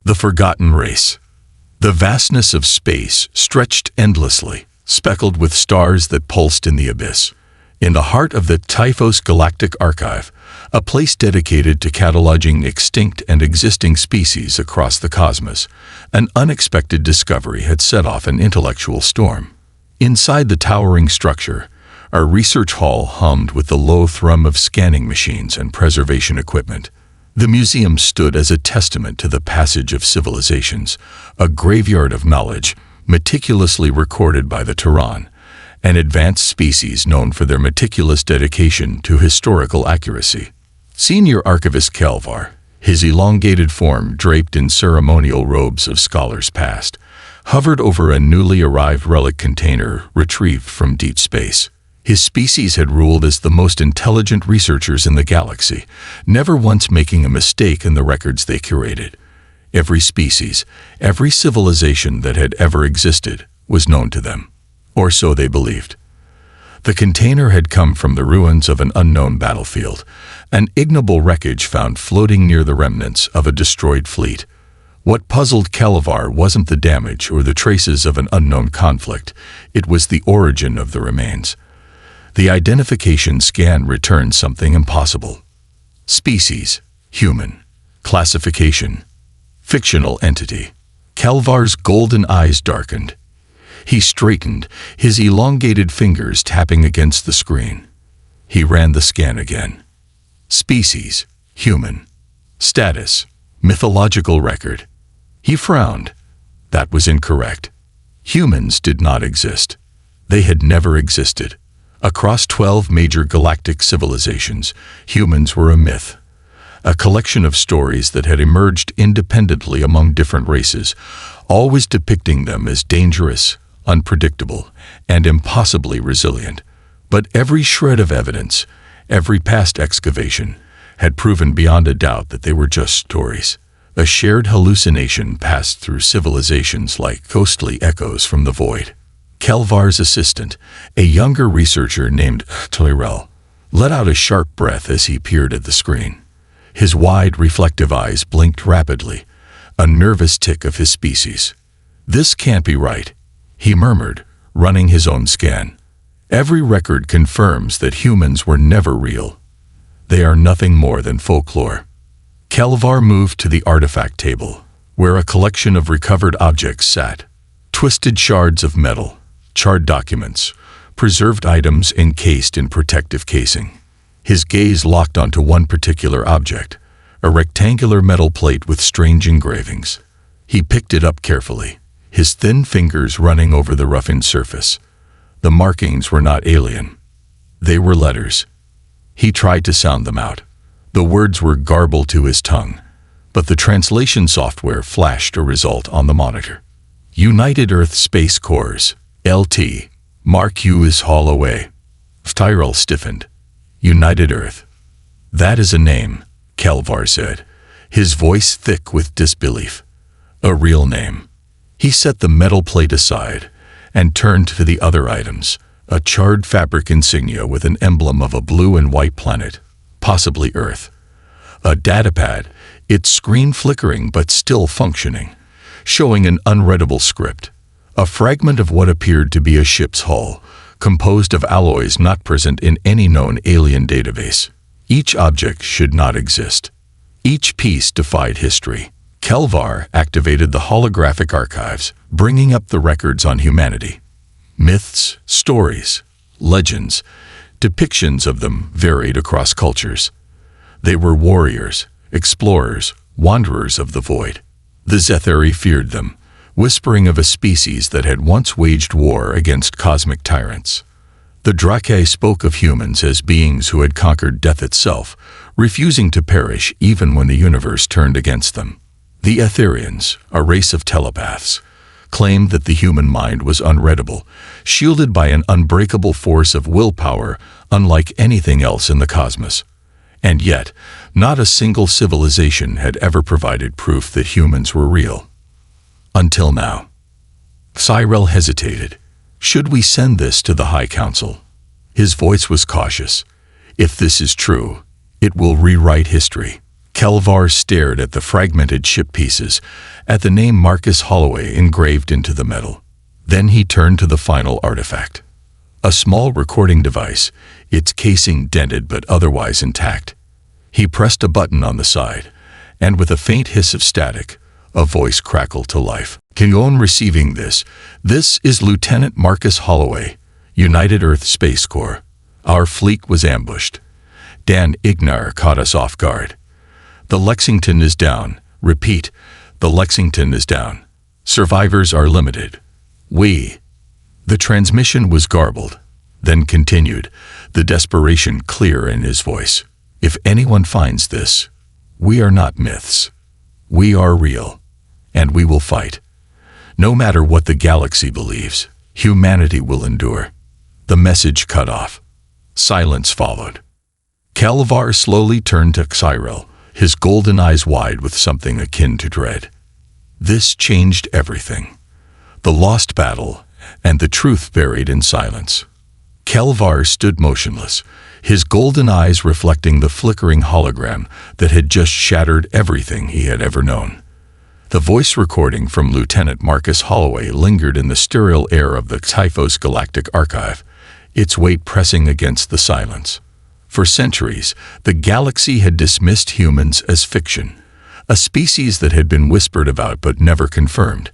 The forgotten race. The vastness of space stretched endlessly, speckled with stars that pulsed in the abyss. In the heart of the Typhos Galactic Archive, a place dedicated to cataloging extinct and existing species across the cosmos, an unexpected discovery had set off an intellectual storm. Inside the towering structure, our research hall hummed with the low thrum of scanning machines and preservation equipment. The museum stood as a testament to the passage of civilizations, a graveyard of knowledge meticulously recorded by the Tehran, an advanced species known for their meticulous dedication to historical accuracy. Senior archivist Kelvar, his elongated form draped in ceremonial robes of scholars past, hovered over a newly arrived relic container retrieved from deep space. His species had ruled as the most intelligent researchers in the galaxy, never once making a mistake in the records they curated. Every species, every civilization that had ever existed, was known to them. Or so they believed. The container had come from the ruins of an unknown battlefield, an ignoble wreckage found floating near the remnants of a destroyed fleet. What puzzled Kelvar wasn't the damage or the traces of an unknown conflict, it was the origin of the remains. The identification scan returned something impossible. Species, human. Classification, fictional entity. Kelvar's golden eyes darkened. He straightened, his elongated fingers tapping against the screen. He ran the scan again. Species, human. Status, mythological record. He frowned. That was incorrect. Humans did not exist. They had never existed. Across 12 major galactic civilizations, humans were a myth. A collection of stories that had emerged independently among different races, always depicting them as dangerous, unpredictable, and impossibly resilient. But every shred of evidence, every past excavation, had proven beyond a doubt that they were just stories. A shared hallucination passed through civilizations like ghostly echoes from the void. Kelvar's assistant, a younger researcher named Tyrell, let out a sharp breath as he peered at the screen. His wide, reflective eyes blinked rapidly, a nervous tick of his species. "This can't be right," he murmured, running his own scan. "Every record confirms that humans were never real. They are nothing more than folklore." Kelvar moved to the artifact table, where a collection of recovered objects sat. Twisted shards of metal, charred documents, preserved items encased in protective casing. His gaze locked onto one particular object, a rectangular metal plate with strange engravings. He picked it up carefully, his thin fingers running over the roughened surface. The markings were not alien. They were letters. He tried to sound them out. The words were garbled to his tongue, but the translation software flashed a result on the monitor. United Earth Space Corps, LT. Mark U is haul away. Tyrell stiffened. United Earth. That is a name, Kelvar said, his voice thick with disbelief. A real name. He set the metal plate aside and turned to the other items, a charred fabric insignia with an emblem of a blue and white planet, possibly Earth. A datapad, its screen flickering but still functioning, showing an unreadable script. A fragment of what appeared to be a ship's hull, composed of alloys not present in any known alien database. Each object should not exist. Each piece defied history. Kelvar activated the holographic archives, bringing up the records on humanity. Myths, stories, legends, depictions of them varied across cultures. They were warriors, explorers, wanderers of the void. The Zetheri feared them, whispering of a species that had once waged war against cosmic tyrants. The Drake spoke of humans as beings who had conquered death itself, refusing to perish even when the universe turned against them. The Etherians, a race of telepaths, claimed that the human mind was unreadable, shielded by an unbreakable force of willpower unlike anything else in the cosmos. And yet, not a single civilization had ever provided proof that humans were real. Until now. Cyril hesitated. Should we send this to the High Council? His voice was cautious. If this is true, it will rewrite history. Kelvar stared at the fragmented ship pieces, at the name Marcus Holloway engraved into the metal. Then he turned to the final artifact. A small recording device, its casing dented but otherwise intact. He pressed a button on the side, and with a faint hiss of static, a voice crackled to life. "Kingon receiving this. This is Lieutenant Marcus Holloway, United Earth Space Corps. Our fleet was ambushed. Dan Ignar caught us off guard. The Lexington is down. Repeat, the Lexington is down. Survivors are limited. We..." The transmission was garbled, then continued, the desperation clear in his voice. "If anyone finds this, we are not myths. We are real, and we will fight. No matter what the galaxy believes, humanity will endure." The message cut off. Silence followed. Kelvar slowly turned to Cyril, his golden eyes wide with something akin to dread. This changed everything. The lost battle, and the truth buried in silence. Kelvar stood motionless, his golden eyes reflecting the flickering hologram that had just shattered everything he had ever known. The voice recording from Lieutenant Marcus Holloway lingered in the sterile air of the Typhos Galactic Archive, its weight pressing against the silence. For centuries, the galaxy had dismissed humans as fiction, a species that had been whispered about but never confirmed,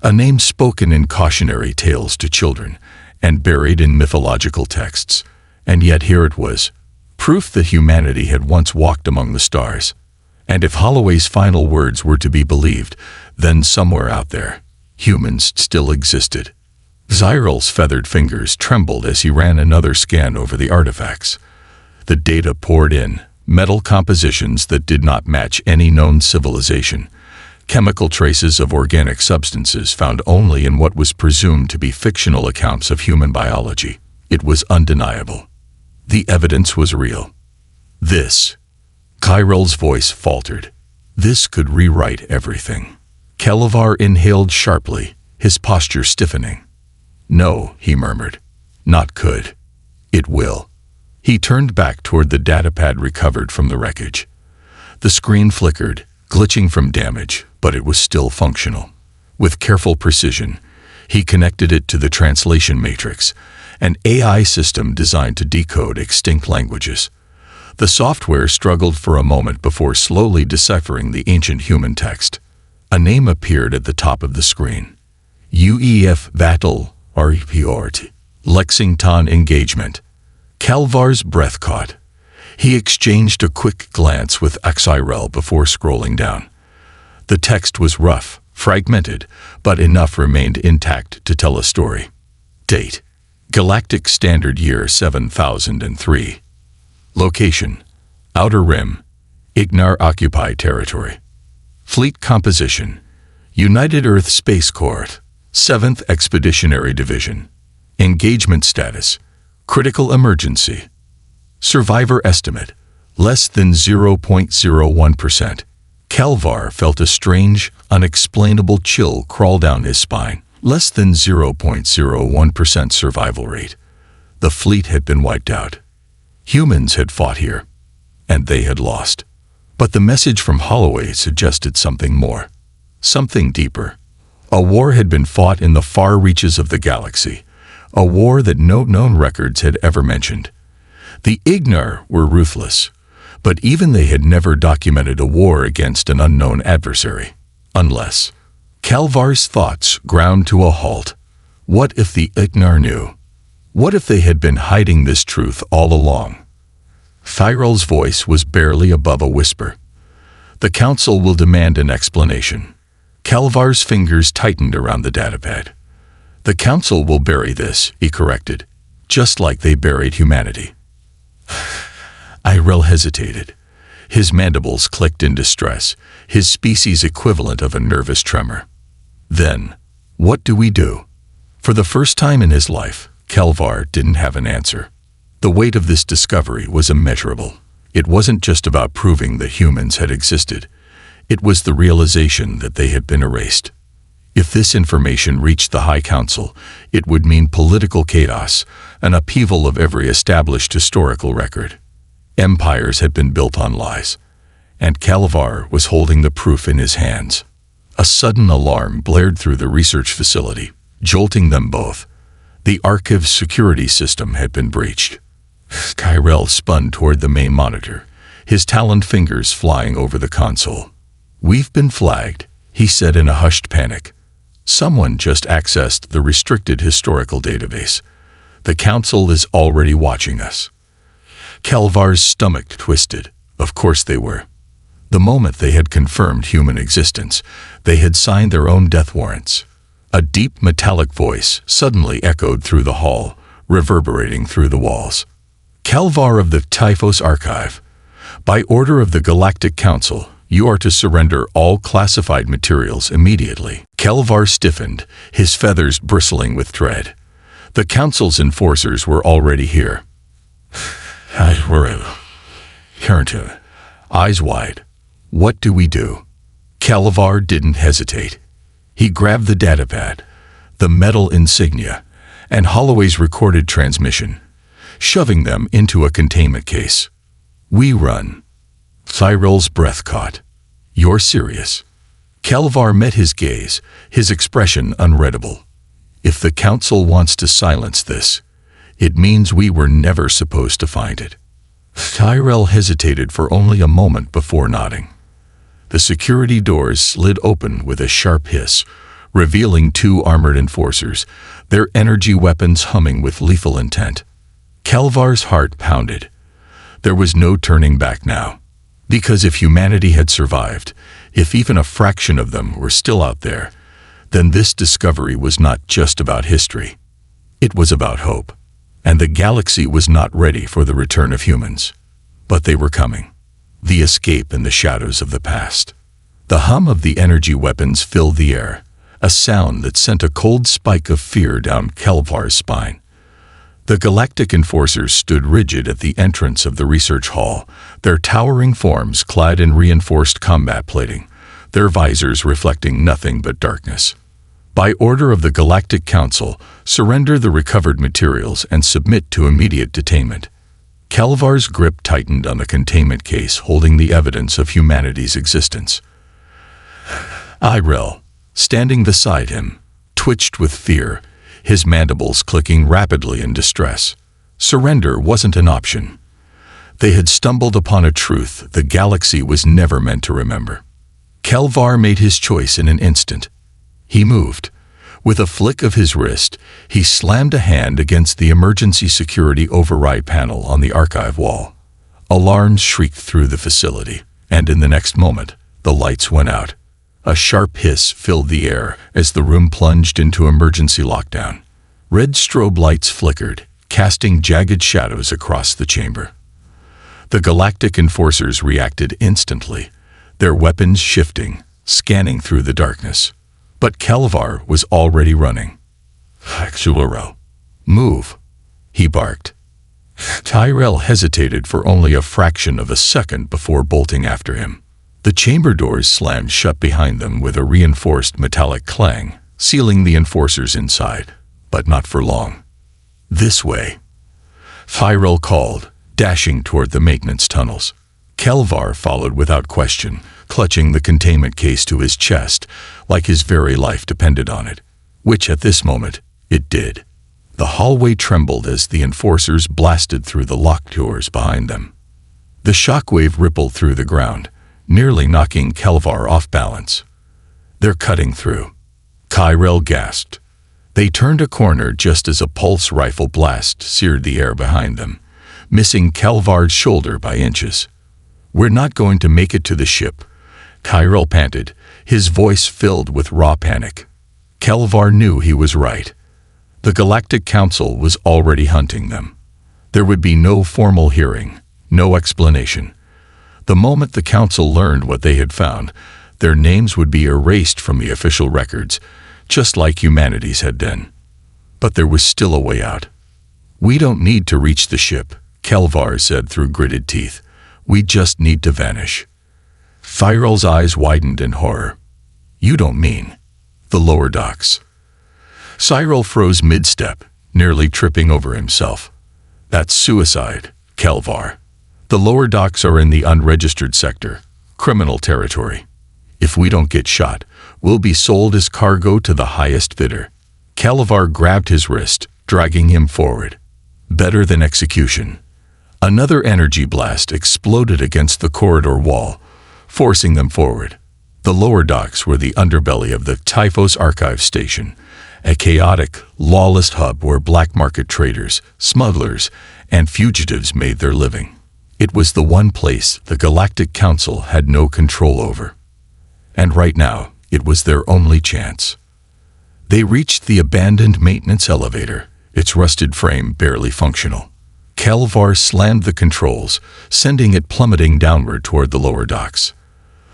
a name spoken in cautionary tales to children and buried in mythological texts. And yet here it was, proof that humanity had once walked among the stars. And if Holloway's final words were to be believed, then somewhere out there, humans still existed. Cyril's feathered fingers trembled as he ran another scan over the artifacts. The data poured in, metal compositions that did not match any known civilization, chemical traces of organic substances found only in what was presumed to be fictional accounts of human biology. It was undeniable. The evidence was real. This, Cyril's voice faltered. This could rewrite everything. Kelvar inhaled sharply, his posture stiffening. "No," he murmured. "Not could. It will." He turned back toward the datapad recovered from the wreckage. The screen flickered, glitching from damage, but it was still functional. With careful precision, he connected it to the translation matrix, an AI system designed to decode extinct languages. The software struggled for a moment before slowly deciphering the ancient human text. A name appeared at the top of the screen. UEF Battle Superiority. Lexington Engagement. Kelvar's breath caught. He exchanged a quick glance with Cyril before scrolling down. The text was rough, fragmented, but enough remained intact to tell a story. Date: Galactic Standard Year 7003. Location: Outer Rim, Ignar-occupied territory. Fleet composition: United Earth Space Corps, 7th Expeditionary Division. Engagement status: critical emergency. Survivor estimate: less than 0.01%. Kelvar felt a strange, unexplainable chill crawl down his spine. Less than 0.01% survival rate. The fleet had been wiped out. Humans had fought here, and they had lost. But the message from Holloway suggested something more, something deeper. A war had been fought in the far reaches of the galaxy, a war that no known records had ever mentioned. The Ignar were ruthless, but even they had never documented a war against an unknown adversary. Unless... Kelvar's thoughts ground to a halt. What if the Ignar knew? What if they had been hiding this truth all along? Cyril's voice was barely above a whisper. "The Council will demand an explanation." Kelvar's fingers tightened around the datapad. "The Council will bury this," he corrected, "just like they buried humanity." Cyril hesitated. His mandibles clicked in distress, his species equivalent of a nervous tremor. Then, what do we do? For the first time in his life, Kelvar didn't have an answer. The weight of this discovery was immeasurable. It wasn't just about proving that humans had existed. It was the realization that they had been erased. If this information reached the High Council, it would mean political chaos, an upheaval of every established historical record. Empires had been built on lies. and Calavar was holding the proof in his hands. A sudden alarm blared through the research facility, jolting them both. The archive's security system had been breached. Kyrell spun toward the main monitor, his taloned fingers flying over the console. "We've been flagged," he said in a hushed panic. "Someone just accessed the restricted historical database. The Council is already watching us." Calavar's stomach twisted. Of course they were. The moment they had confirmed human existence, they had signed their own death warrants. A deep metallic voice suddenly echoed through the hall, reverberating through the walls. "Calavar of the Typhos Archive, by order of the Galactic Council, you are to surrender all classified materials immediately." Calavar stiffened, his feathers bristling with dread. The Council's enforcers were already here. Eyes wide. "What do we do?" Calavar didn't hesitate. He grabbed the datapad, the metal insignia, and Holloway's recorded transmission, shoving them into a containment case. "We run." Cyrill's breath caught. "You're serious?" Calavar met his gaze, his expression unreadable. "If the Council wants to silence this, it means we were never supposed to find it." Cyril hesitated for only a moment before nodding. The security doors slid open with a sharp hiss, revealing two armored enforcers, their energy weapons humming with lethal intent. Calavar's heart pounded. There was no turning back now. Because if humanity had survived, if even a fraction of them were still out there, then this discovery was not just about history. It was about hope. And the galaxy was not ready for the return of humans. But they were coming. The escape in the shadows of the past. The hum of the energy weapons filled the air, a sound that sent a cold spike of fear down Calavar's spine. The Galactic Enforcers stood rigid at the entrance of the research hall, their towering forms clad in reinforced combat plating, their visors reflecting nothing but darkness. "By order of the Galactic Council, surrender the recovered materials and submit to immediate detainment." Calavar's grip tightened on the containment case holding the evidence of humanity's existence. Cyril, standing beside him, twitched with fear, his mandibles clicking rapidly in distress. Surrender wasn't an option. They had stumbled upon a truth the galaxy was never meant to remember. Calavar made his choice in an instant. He moved. With a flick of his wrist, he slammed a hand against the emergency security override panel on the archive wall. Alarms shrieked through the facility, and in the next moment, the lights went out. A sharp hiss filled the air as the room plunged into emergency lockdown. Red strobe lights flickered, casting jagged shadows across the chamber. The Galactic Enforcers reacted instantly, their weapons shifting, scanning through the darkness. But Calavar was already running. "Move," he barked. Tyrell hesitated for only a fraction of a second before bolting after him. The chamber doors slammed shut behind them with a reinforced metallic clang, sealing the enforcers inside, but not for long. "This way," Tyrell called, dashing toward the maintenance tunnels. Calavar followed without question, clutching the containment case to his chest, like his very life depended on it, which at this moment, it did. The hallway trembled as the enforcers blasted through the locked doors behind them. The shockwave rippled through the ground, nearly knocking Calavar off balance. "They're cutting through." Kyrell gasped. They turned a corner just as a pulse rifle blast seared the air behind them, missing Calavar's shoulder by inches. "We're not going to make it to the ship," Kyrell panted, his voice filled with raw panic. Calavar knew he was right. The Galactic Council was already hunting them. There would be no formal hearing, no explanation. The moment the Council learned what they had found, their names would be erased from the official records, just like humanity's had been. But there was still a way out. "We don't need to reach the ship," Calavar said through gritted teeth. "We just need to vanish." Tyrell's eyes widened in horror. "You don't mean the lower docks?" Cyril froze mid-step, nearly tripping over himself. "That's suicide, Calavar. The lower docks are in the unregistered sector, criminal territory. If we don't get shot, we'll be sold as cargo to the highest bidder. Calavar grabbed his wrist, dragging him forward. Better than execution. Another energy blast exploded against the corridor wall, forcing them forward. The lower docks were the underbelly of the Typhos Archive Station, a chaotic, lawless hub where black market traders, smugglers, and fugitives made their living. It was the one place the Galactic Council had no control over. And right now, it was their only chance. They reached the abandoned maintenance elevator, its rusted frame barely functional. Calavar slammed the controls, sending it plummeting downward toward the lower docks.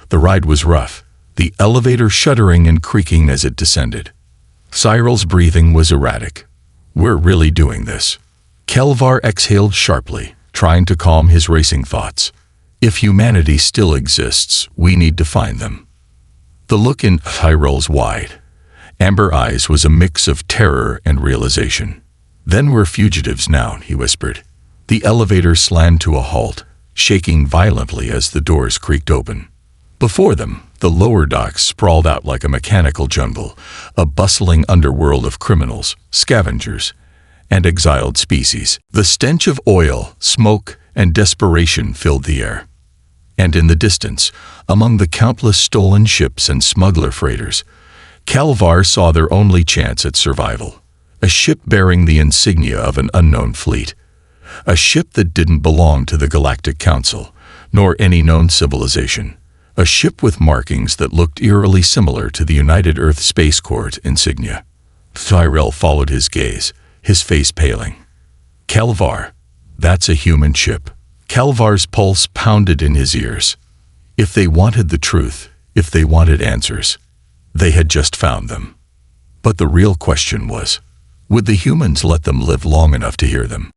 The ride was rough, the elevator shuddering and creaking as it descended. Cyril's breathing was erratic. "We're really doing this." Calavar exhaled sharply, trying to calm his racing thoughts. "If humanity still exists, we need to find them." The look in Cyril's wide, amber eyes was a mix of terror and realization. "Then we're fugitives now," he whispered. The elevator slammed to a halt, shaking violently as the doors creaked open. Before them, the lower docks sprawled out like a mechanical jungle, a bustling underworld of criminals, scavengers, and exiled species. The stench of oil, smoke, and desperation filled the air. And in the distance, among the countless stolen ships and smuggler freighters, Calavar saw their only chance at survival. A ship bearing the insignia of an unknown fleet. A ship that didn't belong to the Galactic Council, nor any known civilization. A ship with markings that looked eerily similar to the United Earth Space Corps insignia. Cyril followed his gaze, his face paling. "Calavar, that's a human ship." Calavar's pulse pounded in his ears. If they wanted the truth, if they wanted answers, they had just found them. But the real question was, would the humans let them live long enough to hear them?